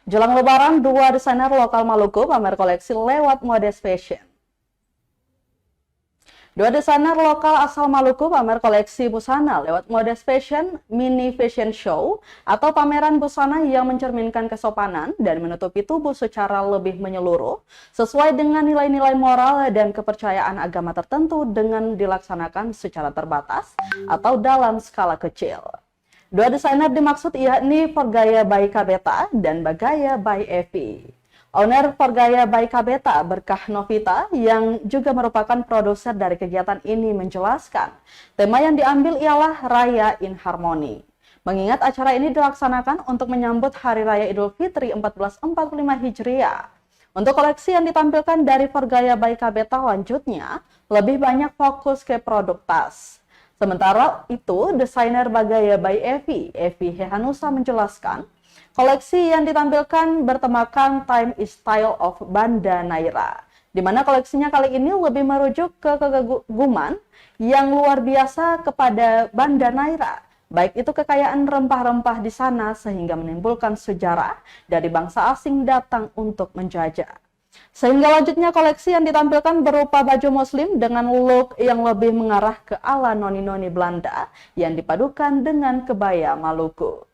Jelang Lebaran, dua desainer lokal Maluku pamer koleksi lewat Modest Fashion. Dua desainer lokal asal Maluku pamer koleksi busana lewat Modest Fashion Mini Fashion Show atau pameran busana yang mencerminkan kesopanan dan menutupi tubuh secara lebih menyeluruh sesuai dengan nilai-nilai moral dan kepercayaan agama tertentu dengan dilaksanakan secara terbatas atau dalam skala kecil. Dua desainer dimaksud yakni Forgaya by Kabeta dan Bagaya by Evi. Owner Forgaya by Kabeta, Berkah Novita, yang juga merupakan produser dari kegiatan ini menjelaskan, tema yang diambil ialah Raya in Harmony. Mengingat acara ini dilaksanakan untuk menyambut Hari Raya Idul Fitri 1445 Hijriah. Untuk koleksi yang ditampilkan dari Forgaya by Kabeta lanjutnya, lebih banyak fokus ke produk tas. Sementara itu, desainer Bagaya by Evi Hehanusa menjelaskan, koleksi yang ditampilkan bertemakan Time is Style of Banda Naira, di mana koleksinya kali ini lebih merujuk ke kegaguman yang luar biasa kepada Banda Naira, baik itu kekayaan rempah-rempah di sana sehingga menimbulkan sejarah dari bangsa asing datang untuk menjajah. Sehingga lanjutnya koleksi yang ditampilkan berupa baju muslim dengan look yang lebih mengarah ke ala noni-noni Belanda yang dipadukan dengan kebaya Maluku.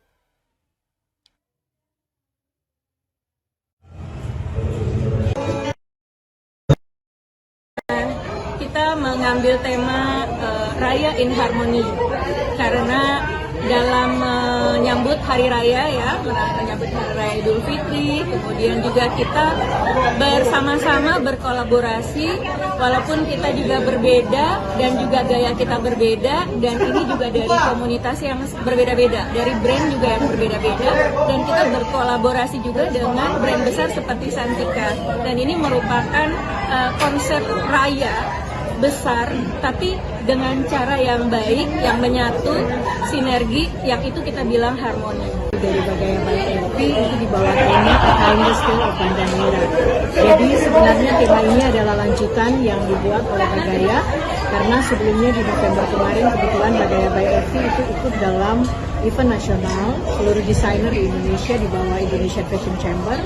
Kita mengambil tema Raya in Harmony karena dalam menyambut Hari Raya menyambut Hari Raya Idul Fitri, kemudian juga kita bersama-sama berkolaborasi walaupun kita juga berbeda dan juga gaya kita berbeda, dan ini juga dari komunitas yang berbeda-beda, dari brand juga yang berbeda-beda, dan kita berkolaborasi juga dengan brand besar seperti Santika, dan ini merupakan konsep raya besar tapi dengan cara yang baik, yang menyatu, sinergi, yang itu kita bilang harmoni. Dari Bagaya by Evi itu dibawa tema Timeless Tale of Banda Naira. Jadi sebenarnya tema ini adalah lanjutan yang dibuat oleh Bagaya, karena sebelumnya di November kemarin kebetulan Bagaya by Evi itu ikut dalam event nasional seluruh desainer di Indonesia di bawah Indonesian Fashion Chamber.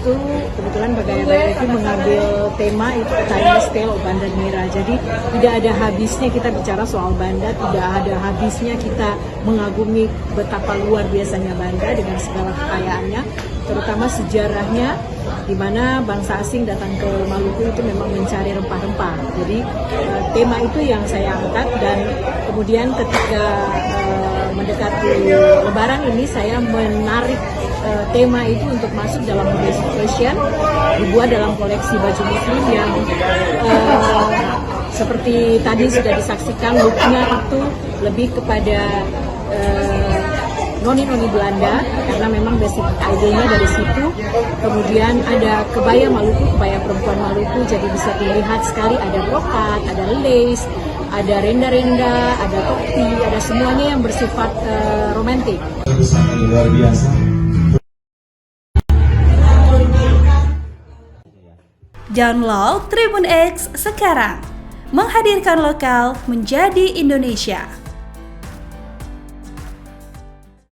Itu kebetulan Bagaya by Evi mengambil tema itu Timeless Tale of Banda Naira. Jadi tidak ada habisnya kita bicara soal Banda, tidak ada habisnya kita mengagumi betapa luar biasanya Banda dengan segala kekayaannya, terutama sejarahnya, di mana bangsa asing datang ke Maluku itu memang mencari rempah-rempah. Jadi tema itu yang saya angkat, dan kemudian ketika mendekati Lebaran ini saya menarik tema itu untuk masuk dalam Modest Fashion, dibuat dalam koleksi baju muslim yang seperti tadi sudah disaksikan, looknya itu lebih kepada noni-noni Belanda karena memang basic idenya dari situ. Kemudian ada kebaya Maluku, kebaya perempuan Maluku, jadi bisa dilihat sekali ada brokat, ada lace, ada renda-renda, ada topi, ada semuanya yang bersifat romantis. Luar biasa. Download Tribun X sekarang, menghadirkan lokal menjadi Indonesia.